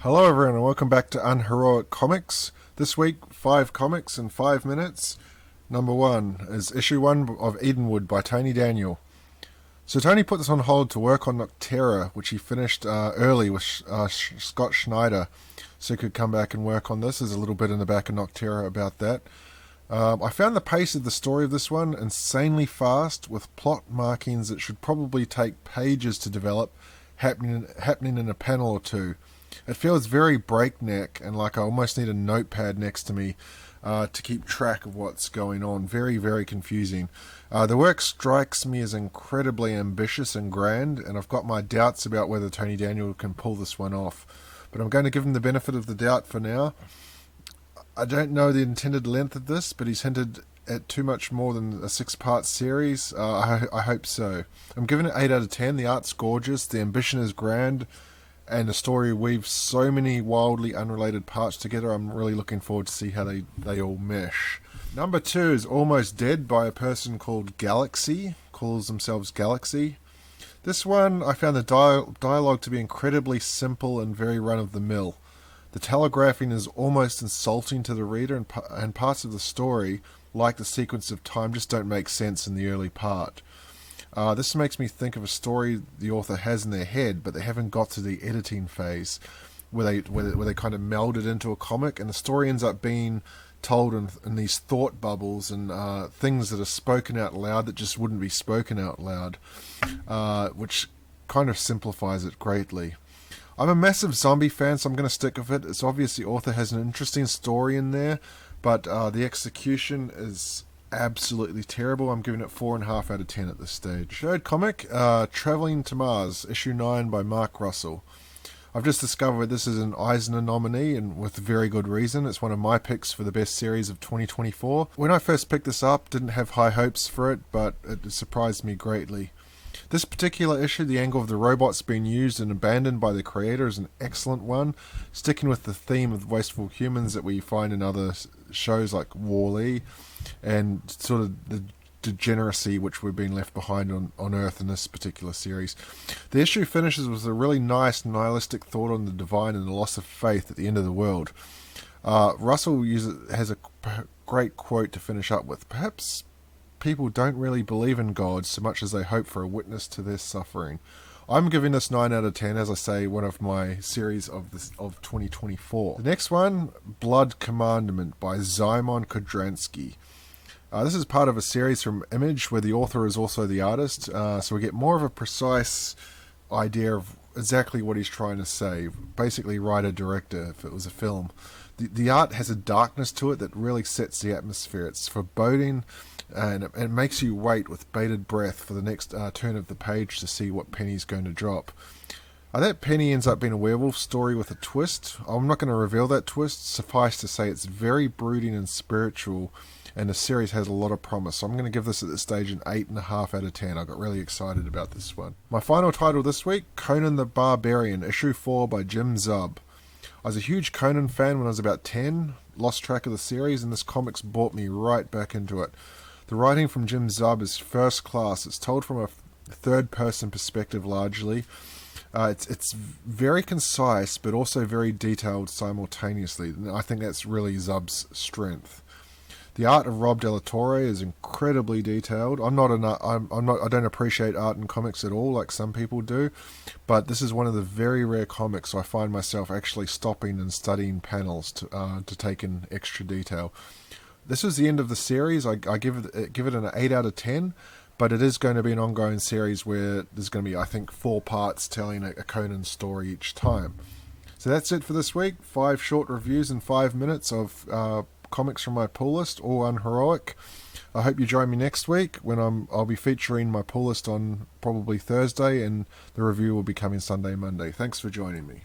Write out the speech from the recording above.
Hello everyone and welcome back to Unheroic Comics. This week, 5 comics in 5 minutes. Number 1 is issue 1 of Edenwood by Tony Daniel. So Tony put this on hold to work on Noctera, which he finished early with Scott Schneider, so he could come back and work on this. There's a little bit in the back of Noctera about that. I found the pace of the story of this one insanely fast, with plot markings that should probably take pages to develop, happening in a panel or two. It feels very breakneck and like I almost need a notepad next to me to keep track of what's going on. Very, very confusing. The work strikes me as incredibly ambitious and grand, and I've got my doubts about whether Tony Daniel can pull this one off. But I'm going to give him the benefit of the doubt for now. I don't know the intended length of this, but he's hinted at too much more than a 6-part series. I hope so. I'm giving it 8 out of 10. The art's gorgeous, the ambition is grand, and the story weaves so many wildly unrelated parts together. I'm really looking forward to see how they all mesh. Number 2 is Almost Dead by a person called Galaxy, calls themselves Galaxy. This one, I found the dialogue to be incredibly simple and very run-of-the-mill. The telegraphing is almost insulting to the reader, and parts of the story, like the sequence of time, just don't make sense in the early part. This makes me think of a story the author has in their head, but they haven't got to the editing phase where they kind of meld it into a comic, and the story ends up being told in these thought bubbles and things that are spoken out loud that just wouldn't be spoken out loud, which kind of simplifies it greatly. I'm a massive zombie fan, so I'm going to stick with it. It's obvious the author has an interesting story in there, but the execution is absolutely terrible. I'm giving it 4.5 out of 10 at this stage. Third comic, Traveling to Mars, issue 9 by Mark Russell. I've just discovered this is an Eisner nominee, and with very good reason. It's one of my picks for the best series of 2024. When I first picked this up, didn't have high hopes for it, but it surprised me greatly. This particular issue, the angle of the robots being used and abandoned by the creator, is an excellent one, sticking with the theme of wasteful humans that we find in other shows like Wall-E, and sort of the degeneracy which we've been left behind on Earth in this particular series. The issue finishes with a really nice nihilistic thought on the divine and the loss of faith at the end of the world. Russell has a great quote to finish up with. Perhaps people don't really believe in God so much as they hope for a witness to their suffering. I'm giving this 9 out of 10, as I say, one of my series of 2024. The next one, Blood Commandment by Szymon Kudranski. This is part of a series from Image where the author is also the artist, so we get more of a precise idea of exactly what he's trying to say. Basically, writer-director, if it was a film. The art has a darkness to it that really sets the atmosphere. It's foreboding, and it makes you wait with bated breath for the next turn of the page to see what Penny's going to drop. That Penny ends up being a werewolf story with a twist. I'm not going to reveal that twist. Suffice to say it's very brooding and spiritual, and the series has a lot of promise. So I'm going to give this at this stage an 8.5 out of 10. I got really excited about this one. My final title this week, Conan the Barbarian, issue 4 by Jim Zub. I was a huge Conan fan when I was about 10, lost track of the series, and this comics brought me right back into it. The writing from Jim Zub is first class. It's told from a third-person perspective largely. It's very concise, but also very detailed simultaneously. And I think that's really Zub's strength. The art of Rob Della Torre is incredibly detailed. I don't appreciate art in comics at all, like some people do, but this is one of the very rare comics I find myself actually stopping and studying panels to take in extra detail. This was the end of the series. I give it an 8 out of 10, but it is going to be an ongoing series where there's going to be, I think, 4 parts telling a Conan story each time. So that's it for this week. 5 short reviews in 5 minutes of comics from my pull list, all unheroic. I hope you join me next week when I'll be featuring my pull list on probably Thursday, and the review will be coming Sunday, Monday. Thanks for joining me.